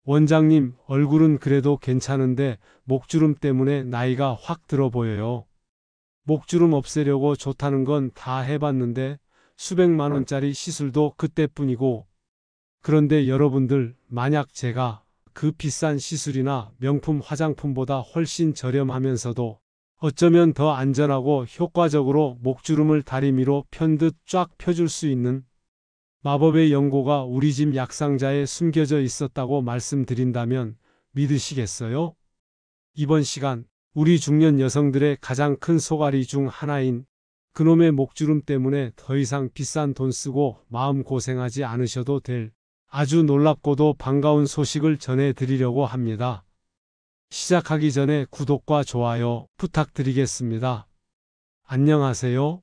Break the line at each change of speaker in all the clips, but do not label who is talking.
원장님, 얼굴은 그래도 괜찮은데 목주름 때문에 나이가 확 들어 보여요. 목주름 없애려고 좋다는 건 다 해봤는데 수백만 원짜리 시술도 그때뿐이고. 그런데 여러분들, 만약 제가 그 비싼 시술이나 명품 화장품보다 훨씬 저렴하면서도 어쩌면 더 안전하고 효과적으로 목주름을 다리미로 편듯 쫙 펴줄 수 있는 마법의 연고가 우리 집 약상자에 숨겨져 있었다고 말씀드린다면 믿으시겠어요? 이번 시간, 우리 중년 여성들의 가장 큰 속앓이 중 하나인 그놈의 목주름 때문에 더 이상 비싼 돈 쓰고 마음 고생하지 않으셔도 될 아주 놀랍고도 반가운 소식을 전해드리려고 합니다. 시작하기 전에 구독과 좋아요 부탁드리겠습니다. 안녕하세요.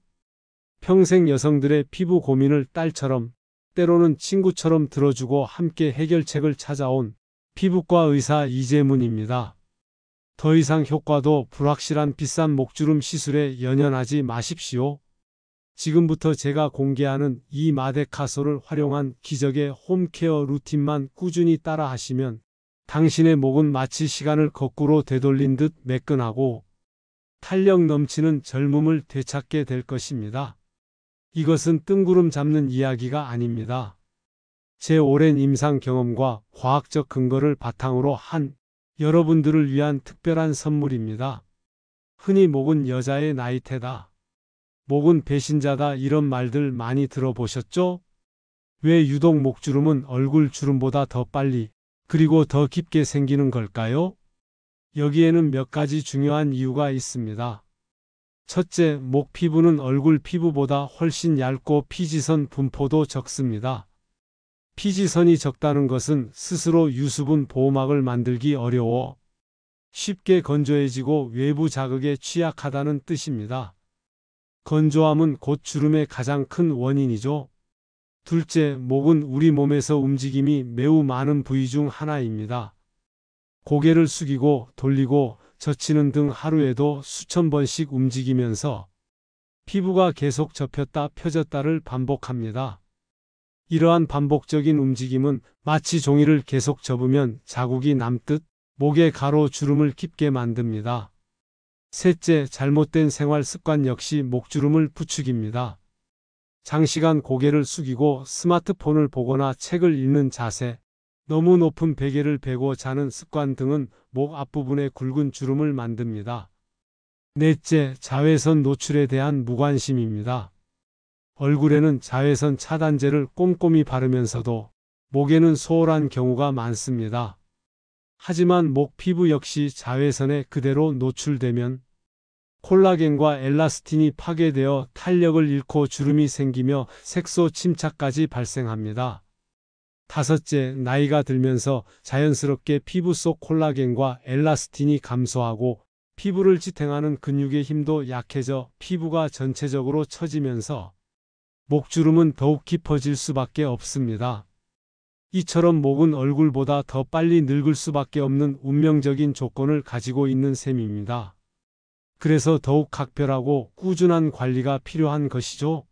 평생 여성들의 피부 고민을 딸처럼, 때로는 친구처럼 들어주고 함께 해결책을 찾아온 피부과 의사 이재문입니다. 더 이상 효과도 불확실한 비싼 목주름 시술에 연연하지 마십시오. 지금부터 제가 공개하는 이 마데카솔을 활용한 기적의 홈케어 루틴만 꾸준히 따라 하시면 당신의 목은 마치 시간을 거꾸로 되돌린 듯 매끈하고 탄력 넘치는 젊음을 되찾게 될 것입니다. 이것은 뜬구름 잡는 이야기가 아닙니다. 제 오랜 임상 경험과 과학적 근거를 바탕으로 한 여러분들을 위한 특별한 선물입니다. 흔히 목은 여자의 나이테다, 목은 배신자다, 이런 말들 많이 들어보셨죠? 왜 유독 목주름은 얼굴 주름보다 더 빨리 그리고 더 깊게 생기는 걸까요? 여기에는 몇 가지 중요한 이유가 있습니다. 첫째, 목 피부는 얼굴 피부보다 훨씬 얇고 피지선 분포도 적습니다. 피지선이 적다는 것은 스스로 유수분 보호막을 만들기 어려워 쉽게 건조해지고 외부 자극에 취약하다는 뜻입니다. 건조함은 곧 주름의 가장 큰 원인이죠. 둘째, 목은 우리 몸에서 움직임이 매우 많은 부위 중 하나입니다. 고개를 숙이고 돌리고 젖히는 등 하루에도 수천 번씩 움직이면서 피부가 계속 접혔다 펴졌다를 반복합니다. 이러한 반복적인 움직임은 마치 종이를 계속 접으면 자국이 남듯 목에 가로 주름을 깊게 만듭니다. 셋째, 잘못된 생활 습관 역시 목주름을 부추깁니다. 장시간 고개를 숙이고 스마트폰을 보거나 책을 읽는 자세, 너무 높은 베개를 베고 자는 습관 등은 목 앞부분에 굵은 주름을 만듭니다. 넷째, 자외선 노출에 대한 무관심입니다. 얼굴에는 자외선 차단제를 꼼꼼히 바르면서도 목에는 소홀한 경우가 많습니다. 하지만 목 피부 역시 자외선에 그대로 노출되면 콜라겐과 엘라스틴이 파괴되어 탄력을 잃고 주름이 생기며 색소 침착까지 발생합니다. 다섯째, 나이가 들면서 자연스럽게 피부 속 콜라겐과 엘라스틴이 감소하고 피부를 지탱하는 근육의 힘도 약해져 피부가 전체적으로 처지면서 목주름은 더욱 깊어질 수밖에 없습니다. 이처럼 목은 얼굴보다 더 빨리 늙을 수밖에 없는 운명적인 조건을 가지고 있는 셈입니다. 그래서 더욱 각별하고 꾸준한 관리가 필요한 것이죠.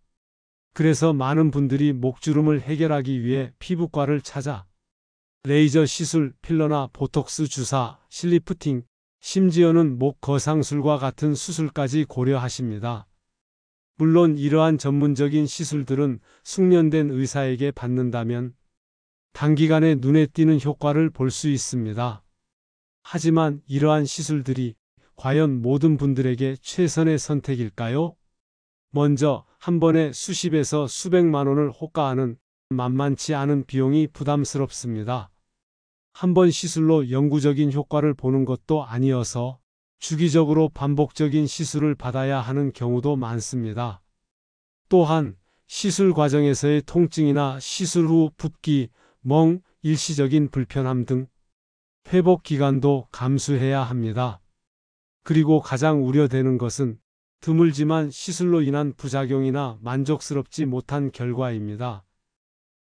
그래서 많은 분들이 목주름을 해결하기 위해 피부과를 찾아 레이저 시술, 필러나 보톡스 주사, 실리프팅, 심지어는 목 거상술과 같은 수술까지 고려하십니다. 물론 이러한 전문적인 시술들은 숙련된 의사에게 받는다면 단기간에 눈에 띄는 효과를 볼 수 있습니다. 하지만 이러한 시술들이 과연 모든 분들에게 최선의 선택일까요? 먼저 한 번에 수십에서 수백만 원을 호가하는 만만치 않은 비용이 부담스럽습니다. 한 번 시술로 영구적인 효과를 보는 것도 아니어서 주기적으로 반복적인 시술을 받아야 하는 경우도 많습니다. 또한 시술 과정에서의 통증이나 시술 후 붓기, 멍, 일시적인 불편함 등 회복 기간도 감수해야 합니다. 그리고 가장 우려되는 것은 드물지만 시술로 인한 부작용이나 만족스럽지 못한 결과입니다.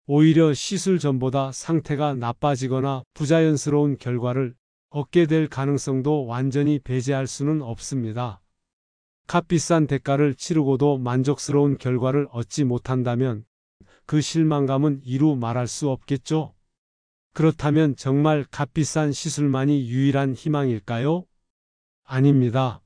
오히려 시술 전보다 상태가 나빠지거나 부자연스러운 결과를 얻게 될 가능성도 완전히 배제할 수는 없습니다. 값비싼 대가를 치르고도 만족스러운 결과를 얻지 못한다면 그 실망감은 이루 말할 수 없겠죠. 그렇다면 정말 값비싼 시술만이 유일한 희망일까요? 아닙니다.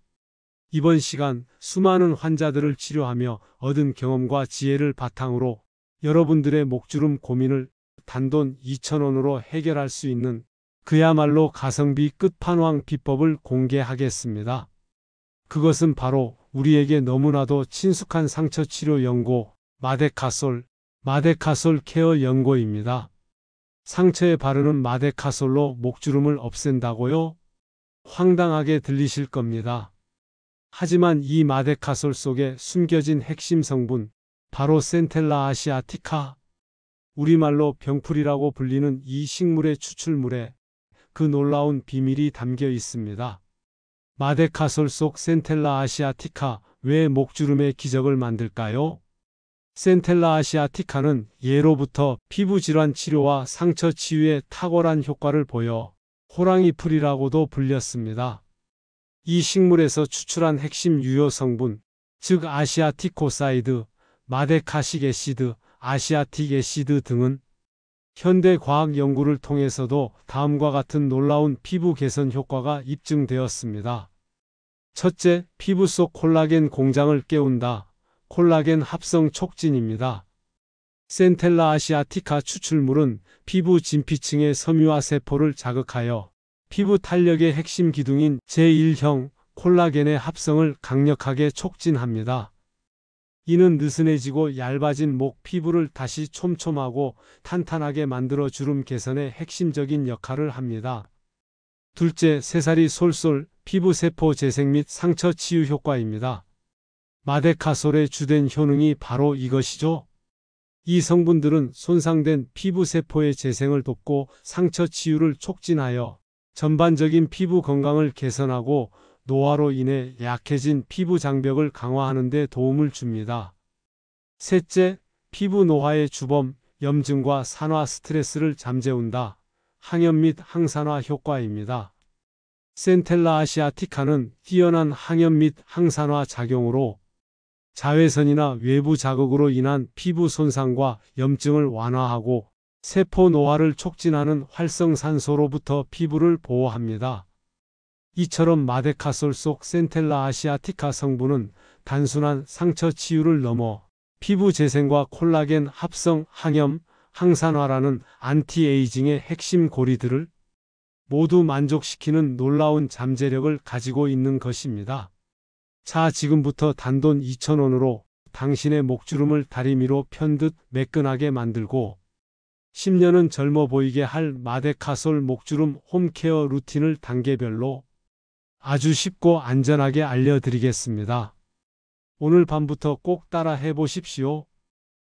이번 시간 수많은 환자들을 치료하며 얻은 경험과 지혜를 바탕으로 여러분들의 목주름 고민을 단돈 2,000원으로 해결할 수 있는 그야말로 가성비 끝판왕 비법을 공개하겠습니다. 그것은 바로 우리에게 너무나도 친숙한 상처 치료 연고 마데카솔 케어 연고입니다. 상처에 바르는 마데카솔로 목주름을 없앤다고요? 황당하게 들리실 겁니다. 하지만 이 마데카솔 속에 숨겨진 핵심 성분, 바로 센텔라 아시아티카, 우리말로 병풀이라고 불리는 이 식물의 추출물에 그 놀라운 비밀이 담겨 있습니다. 마데카솔 속 센텔라 아시아티카, 왜 목주름의 기적을 만들까요? 센텔라 아시아티카는 예로부터 피부질환 치료와 상처 치유에 탁월한 효과를 보여 호랑이 풀이라고도 불렸습니다. 이 식물에서 추출한 핵심 유효 성분, 즉 아시아티코사이드, 마데카식 애시드, 아시아틱 애시드 등은 현대 과학 연구를 통해서도 다음과 같은 놀라운 피부 개선 효과가 입증되었습니다. 첫째, 피부 속 콜라겐 공장을 깨운다. 콜라겐 합성 촉진입니다. 센텔라 아시아티카 추출물은 피부 진피층의 섬유화 세포를 자극하여 피부 탄력의 핵심 기둥인 제1형 콜라겐의 합성을 강력하게 촉진합니다. 이는 느슨해지고 얇아진 목 피부를 다시 촘촘하고 탄탄하게 만들어 주름 개선에 핵심적인 역할을 합니다. 둘째, 새살이 솔솔 피부 세포 재생 및 상처 치유 효과입니다. 마데카솔의 주된 효능이 바로 이것이죠. 이 성분들은 손상된 피부 세포의 재생을 돕고 상처 치유를 촉진하여 전반적인 피부 건강을 개선하고 노화로 인해 약해진 피부 장벽을 강화하는 데 도움을 줍니다. 셋째, 피부 노화의 주범, 염증과 산화 스트레스를 잠재운다. 항염 및 항산화 효과입니다. 센텔라 아시아티카는 뛰어난 항염 및 항산화 작용으로 자외선이나 외부 자극으로 인한 피부 손상과 염증을 완화하고 세포 노화를 촉진하는 활성산소로부터 피부를 보호합니다. 이처럼 마데카솔 속 센텔라 아시아티카 성분은 단순한 상처 치유를 넘어 피부 재생과 콜라겐 합성, 항염, 항산화라는 안티에이징의 핵심 고리들을 모두 만족시키는 놀라운 잠재력을 가지고 있는 것입니다. 자, 지금부터 단돈 2,000원으로 당신의 목주름을 다리미로 편듯 매끈하게 만들고 10년은 젊어 보이게 할 마데카솔 목주름 홈케어 루틴을 단계별로 아주 쉽고 안전하게 알려드리겠습니다. 오늘 밤부터 꼭 따라 해보십시오.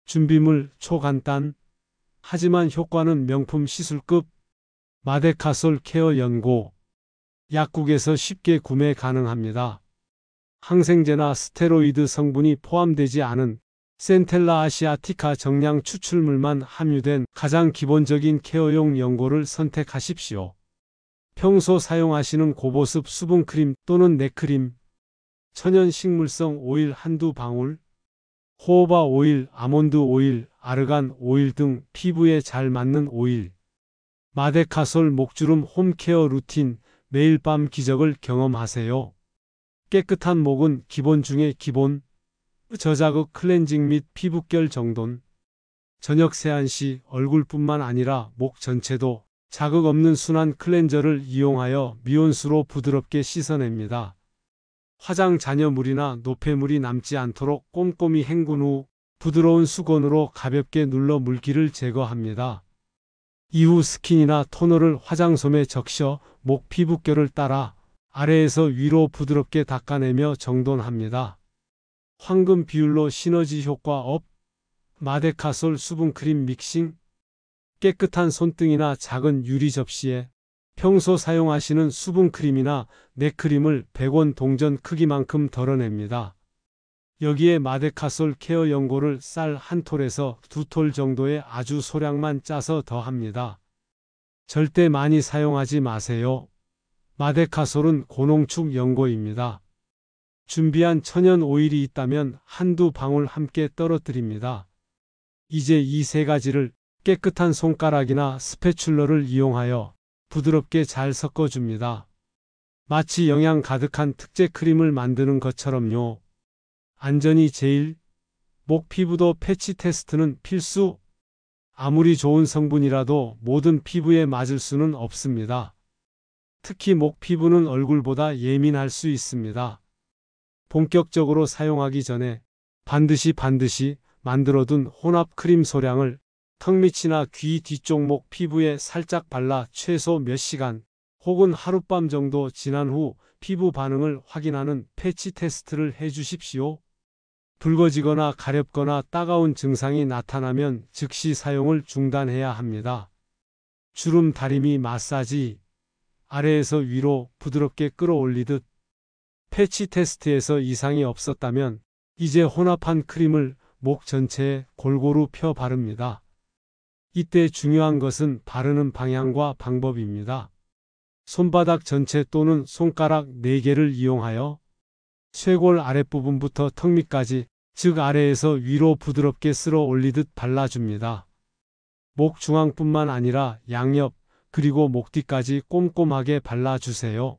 준비물 초간단, 하지만 효과는 명품 시술급 마데카솔 케어 연고, 약국에서 쉽게 구매 가능합니다. 항생제나 스테로이드 성분이 포함되지 않은 센텔라 아시아티카 정량 추출물만 함유된 가장 기본적인 케어용 연고를 선택하십시오. 평소 사용하시는 고보습 수분크림 또는 넥크림, 천연 식물성 오일 한두 방울, 호호바 오일, 아몬드 오일, 아르간 오일 등 피부에 잘 맞는 오일, 마데카솔 목주름 홈케어 루틴, 매일 밤 기적을 경험하세요. 깨끗한 목은 기본 중의 기본, 저자극 클렌징 및 피부결 정돈, 저녁 세안 시 얼굴뿐만 아니라 목 전체도 자극 없는 순한 클렌저를 이용하여 미온수로 부드럽게 씻어냅니다. 화장 잔여물이나 노폐물이 남지 않도록 꼼꼼히 헹군 후 부드러운 수건으로 가볍게 눌러 물기를 제거합니다. 이후 스킨이나 토너를 화장솜에 적셔 목 피부결을 따라 아래에서 위로 부드럽게 닦아내며 정돈합니다. 황금 비율로 시너지 효과 업, 마데카솔 수분크림 믹싱, 깨끗한 손등이나 작은 유리 접시에 평소 사용하시는 수분크림이나 넥크림을 100원 동전 크기만큼 덜어냅니다. 여기에 마데카솔 케어 연고를 쌀 한 톨에서 두 톨 정도의 아주 소량만 짜서 더합니다. 절대 많이 사용하지 마세요. 마데카솔은 고농축 연고입니다. 준비한 천연 오일이 있다면 한두 방울 함께 떨어뜨립니다. 이제 이 세 가지를 깨끗한 손가락이나 스패츌러를 이용하여 부드럽게 잘 섞어줍니다. 마치 영양 가득한 특제 크림을 만드는 것처럼요. 안전이 제일. 목 피부도 패치 테스트는 필수. 아무리 좋은 성분이라도 모든 피부에 맞을 수는 없습니다. 특히 목 피부는 얼굴보다 예민할 수 있습니다. 본격적으로 사용하기 전에 반드시 만들어둔 혼합 크림 소량을 턱 밑이나 귀 뒤쪽 목 피부에 살짝 발라 최소 몇 시간 혹은 하룻밤 정도 지난 후 피부 반응을 확인하는 패치 테스트를 해주십시오. 붉어지거나 가렵거나 따가운 증상이 나타나면 즉시 사용을 중단해야 합니다. 주름 다리미 마사지. 아래에서 위로 부드럽게 끌어올리듯. 패치 테스트에서 이상이 없었다면 이제 혼합한 크림을 목 전체에 골고루 펴 바릅니다. 이때 중요한 것은 바르는 방향과 방법입니다. 손바닥 전체 또는 손가락 4개를 이용하여 쇄골 아랫부분부터 턱 밑까지, 즉 아래에서 위로 부드럽게 쓸어 올리듯 발라줍니다. 목 중앙뿐만 아니라 양옆 그리고 목 뒤까지 꼼꼼하게 발라주세요.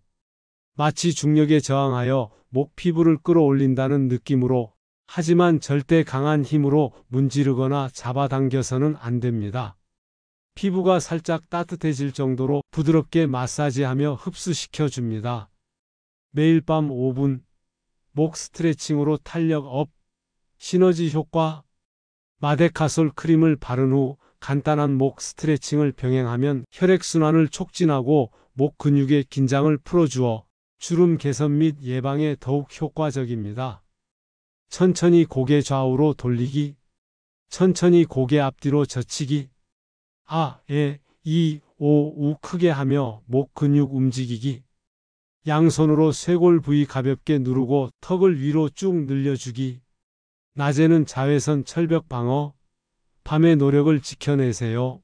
마치 중력에 저항하여 목 피부를 끌어올린다는 느낌으로, 하지만 절대 강한 힘으로 문지르거나 잡아당겨서는 안 됩니다. 피부가 살짝 따뜻해질 정도로 부드럽게 마사지하며 흡수시켜 줍니다. 매일 밤 5분 목 스트레칭으로 탄력 업, 시너지 효과. 마데카솔 크림을 바른 후 간단한 목 스트레칭을 병행하면 혈액순환을 촉진하고 목 근육의 긴장을 풀어주어 주름 개선 및 예방에 더욱 효과적입니다. 천천히 고개 좌우로 돌리기. 천천히 고개 앞뒤로 젖히기. 우 크게 하며 목 근육 움직이기. 양손으로 쇄골 부위 가볍게 누르고 턱을 위로 쭉 늘려주기. 낮에는 자외선 철벽 방어, 밤에 노력을 지켜내세요.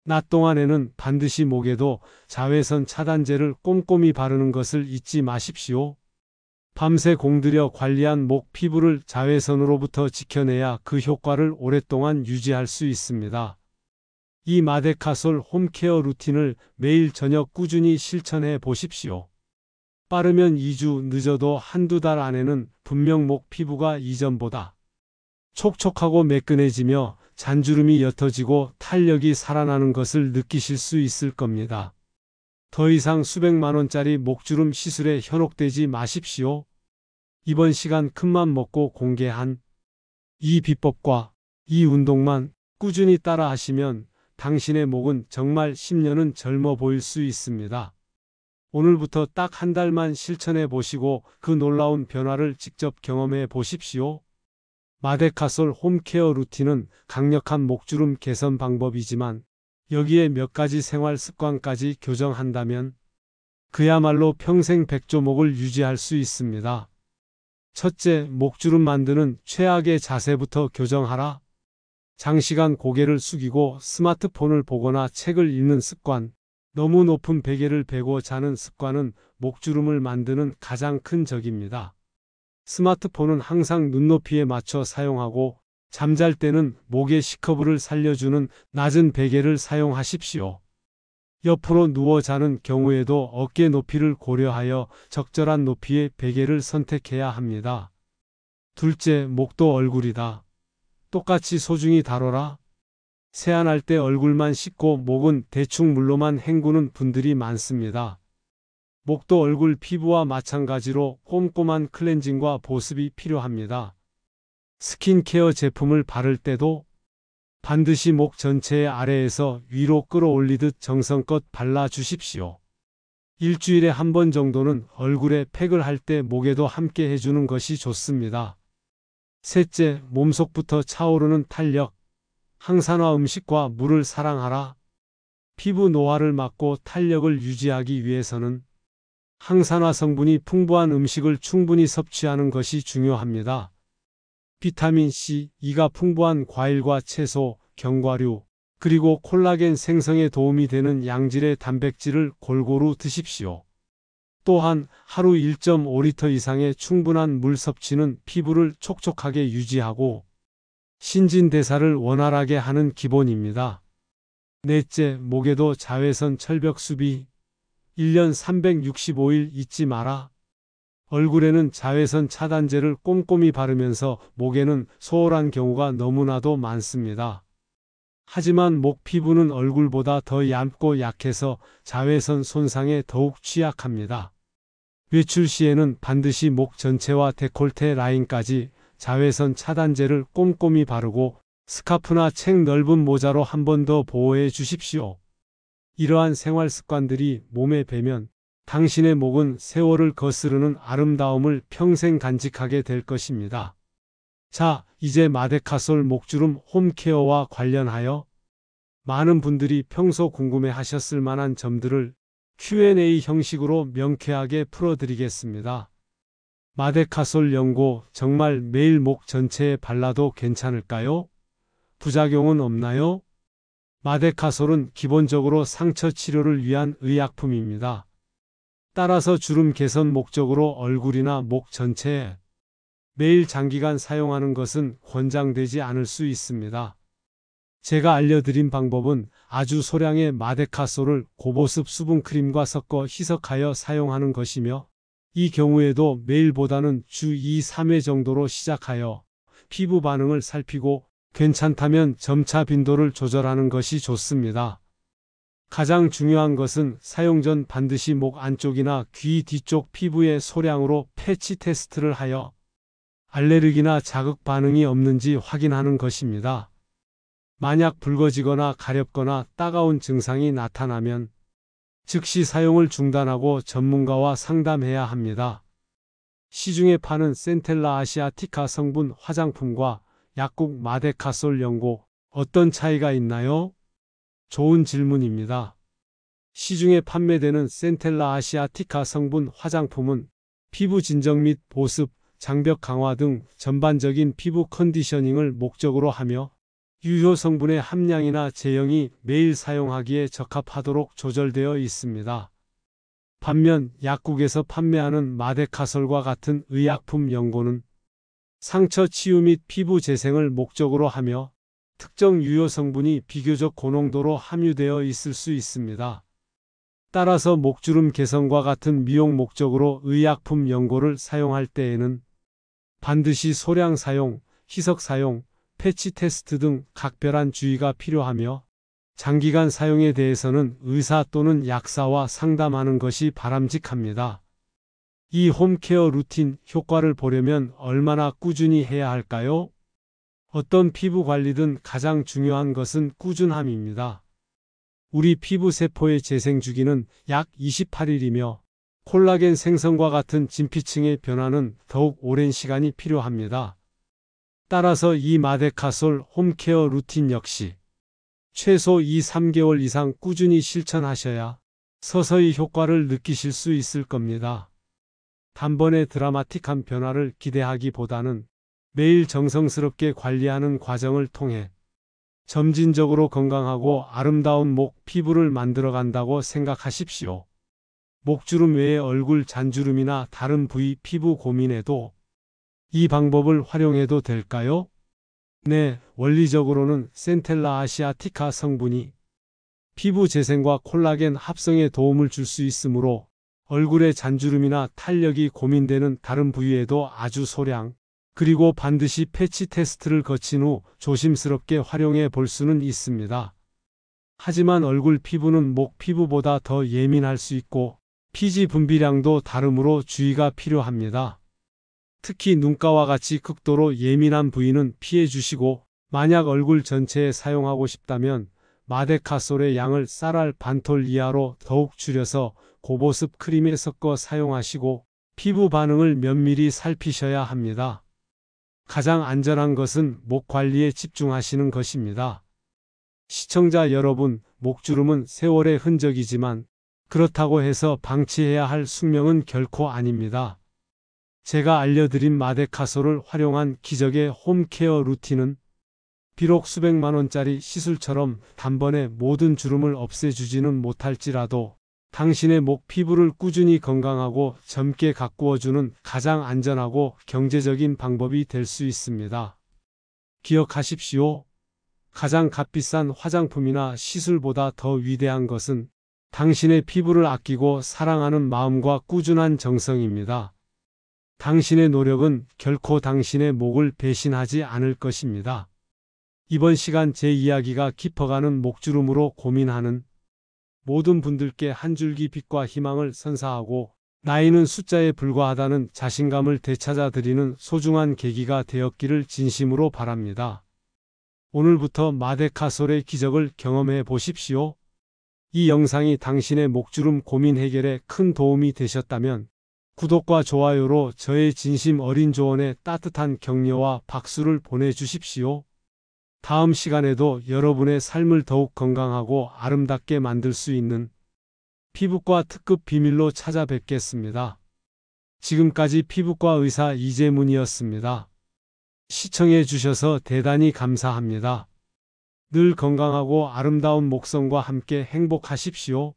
낮 동안에는 반드시 목에도 자외선 차단제를 꼼꼼히 바르는 것을 잊지 마십시오. 밤새 공들여 관리한 목 피부를 자외선으로부터 지켜내야 그 효과를 오랫동안 유지할 수 있습니다. 이 마데카솔 홈케어 루틴을 매일 저녁 꾸준히 실천해 보십시오. 빠르면 2주, 늦어도 한두 달 안에는 분명 목 피부가 이전보다 촉촉하고 매끈해지며 잔주름이 옅어지고 탄력이 살아나는 것을 느끼실 수 있을 겁니다. 더 이상 수백만 원짜리 목주름 시술에 현혹되지 마십시오. 이번 시간 큰맘 먹고 공개한 이 비법과 이 운동만 꾸준히 따라 하시면 당신의 목은 정말 10년은 젊어 보일 수 있습니다. 오늘부터 딱 한 달만 실천해 보시고 그 놀라운 변화를 직접 경험해 보십시오. 마데카솔 홈케어 루틴은 강력한 목주름 개선 방법이지만 여기에 몇 가지 생활 습관까지 교정한다면 그야말로 평생 백조목을 유지할 수 있습니다. 첫째, 목주름 만드는 최악의 자세부터 교정하라. 장시간 고개를 숙이고 스마트폰을 보거나 책을 읽는 습관, 너무 높은 베개를 베고 자는 습관은 목주름을 만드는 가장 큰 적입니다. 스마트폰은 항상 눈높이에 맞춰 사용하고 잠잘 때는 목의 C커브를 살려주는 낮은 베개를 사용하십시오. 옆으로 누워 자는 경우에도 어깨 높이를 고려하여 적절한 높이의 베개를 선택해야 합니다. 둘째, 목도 얼굴이다. 똑같이 소중히 다뤄라. 세안할 때 얼굴만 씻고 목은 대충 물로만 헹구는 분들이 많습니다. 목도 얼굴 피부와 마찬가지로 꼼꼼한 클렌징과 보습이 필요합니다. 스킨케어 제품을 바를 때도 반드시 목 전체의 아래에서 위로 끌어올리듯 정성껏 발라주십시오. 일주일에 한 번 정도는 얼굴에 팩을 할 때 목에도 함께 해주는 것이 좋습니다. 셋째, 몸속부터 차오르는 탄력. 항산화 음식과 물을 사랑하라. 피부 노화를 막고 탄력을 유지하기 위해서는 항산화 성분이 풍부한 음식을 충분히 섭취하는 것이 중요합니다. 비타민C, E가 풍부한 과일과 채소, 견과류, 그리고 콜라겐 생성에 도움이 되는 양질의 단백질을 골고루 드십시오. 또한 하루 1.5리터 이상의 충분한 물 섭취는 피부를 촉촉하게 유지하고 신진대사를 원활하게 하는 기본입니다. 넷째, 목에도 자외선 철벽 수비. 1년 365일 잊지 마라. 얼굴에는 자외선 차단제를 꼼꼼히 바르면서 목에는 소홀한 경우가 너무나도 많습니다. 하지만 목 피부는 얼굴보다 더 얇고 약해서 자외선 손상에 더욱 취약합니다. 외출 시에는 반드시 목 전체와 데콜테 라인까지 자외선 차단제를 꼼꼼히 바르고 스카프나 책 넓은 모자로 한 번 더 보호해 주십시오. 이러한 생활 습관들이 몸에 배면 당신의 목은 세월을 거스르는 아름다움을 평생 간직하게 될 것입니다. 자, 이제 마데카솔 목주름 홈케어와 관련하여 많은 분들이 평소 궁금해 하셨을 만한 점들을 Q&A 형식으로 명쾌하게 풀어드리겠습니다. 마데카솔 연고 정말 매일 목 전체에 발라도 괜찮을까요? 부작용은 없나요? 마데카솔은 기본적으로 상처 치료를 위한 의약품입니다. 따라서 주름 개선 목적으로 얼굴이나 목 전체에 매일 장기간 사용하는 것은 권장되지 않을 수 있습니다. 제가 알려드린 방법은 아주 소량의 마데카솔을 고보습 수분크림과 섞어 희석하여 사용하는 것이며, 이 경우에도 매일보다는 주 2, 3회 정도로 시작하여 피부 반응을 살피고 괜찮다면 점차 빈도를 조절하는 것이 좋습니다. 가장 중요한 것은 사용 전 반드시 목 안쪽이나 귀 뒤쪽 피부에 소량으로 패치 테스트를 하여 알레르기나 자극 반응이 없는지 확인하는 것입니다. 만약 붉어지거나 가렵거나 따가운 증상이 나타나면 즉시 사용을 중단하고 전문가와 상담해야 합니다. 시중에 파는 센텔라 아시아티카 성분 화장품과 약국 마데카솔 연고, 어떤 차이가 있나요? 좋은 질문입니다. 시중에 판매되는 센텔라 아시아티카 성분 화장품은 피부 진정 및 보습, 장벽 강화 등 전반적인 피부 컨디셔닝을 목적으로 하며 유효 성분의 함량이나 제형이 매일 사용하기에 적합하도록 조절되어 있습니다. 반면 약국에서 판매하는 마데카솔과 같은 의약품 연고는 상처 치유 및 피부 재생을 목적으로 하며 특정 유효 성분이 비교적 고농도로 함유되어 있을 수 있습니다. 따라서 목주름 개선과 같은 미용 목적으로 의약품 연고를 사용할 때에는 반드시 소량 사용, 희석 사용, 패치 테스트 등 각별한 주의가 필요하며, 장기간 사용에 대해서는 의사 또는 약사와 상담하는 것이 바람직합니다. 이 홈케어 루틴 효과를 보려면 얼마나 꾸준히 해야 할까요? 어떤 피부 관리든 가장 중요한 것은 꾸준함입니다. 우리 피부 세포의 재생 주기는 약 28일이며 콜라겐 생성과 같은 진피층의 변화는 더욱 오랜 시간이 필요합니다. 따라서 이 마데카솔 홈케어 루틴 역시 최소 2, 3개월 이상 꾸준히 실천하셔야 서서히 효과를 느끼실 수 있을 겁니다. 단번에 드라마틱한 변화를 기대하기보다는 매일 정성스럽게 관리하는 과정을 통해 점진적으로 건강하고 아름다운 목 피부를 만들어간다고 생각하십시오. 목주름 외에 얼굴 잔주름이나 다른 부위 피부 고민에도 이 방법을 활용해도 될까요? 네, 원리적으로는 센텔라 아시아티카 성분이 피부 재생과 콜라겐 합성에 도움을 줄 수 있으므로 얼굴의 잔주름이나 탄력이 고민되는 다른 부위에도 아주 소량, 그리고 반드시 패치 테스트를 거친 후 조심스럽게 활용해 볼 수는 있습니다. 하지만 얼굴 피부는 목 피부보다 더 예민할 수 있고 피지 분비량도 다르므로 주의가 필요합니다. 특히 눈가와 같이 극도로 예민한 부위는 피해 주시고, 만약 얼굴 전체에 사용하고 싶다면 마데카솔의 양을 쌀알 반톨 이하로 더욱 줄여서 고보습 크림에 섞어 사용하시고 피부 반응을 면밀히 살피셔야 합니다. 가장 안전한 것은 목 관리에 집중하시는 것입니다. 시청자 여러분, 목주름은 세월의 흔적이지만 그렇다고 해서 방치해야 할 숙명은 결코 아닙니다. 제가 알려드린 마데카솔을 활용한 기적의 홈케어 루틴은 비록 수백만 원짜리 시술처럼 단번에 모든 주름을 없애주지는 못할지라도 당신의 목 피부를 꾸준히 건강하고 젊게 가꾸어주는 가장 안전하고 경제적인 방법이 될 수 있습니다. 기억하십시오. 가장 값비싼 화장품이나 시술보다 더 위대한 것은 당신의 피부를 아끼고 사랑하는 마음과 꾸준한 정성입니다. 당신의 노력은 결코 당신의 목을 배신하지 않을 것입니다. 이번 시간 제 이야기가 깊어가는 목주름으로 고민하는 모든 분들께 한 줄기 빛과 희망을 선사하고 나이는 숫자에 불과하다는 자신감을 되찾아 드리는 소중한 계기가 되었기를 진심으로 바랍니다. 오늘부터 마데카솔의 기적을 경험해 보십시오. 이 영상이 당신의 목주름 고민 해결에 큰 도움이 되셨다면 구독과 좋아요로 저의 진심 어린 조언에 따뜻한 격려와 박수를 보내주십시오. 다음 시간에도 여러분의 삶을 더욱 건강하고 아름답게 만들 수 있는 피부과 특급 비밀로 찾아뵙겠습니다. 지금까지 피부과 의사 이재문이었습니다. 시청해 주셔서 대단히 감사합니다. 늘 건강하고 아름다운 목성과 함께 행복하십시오.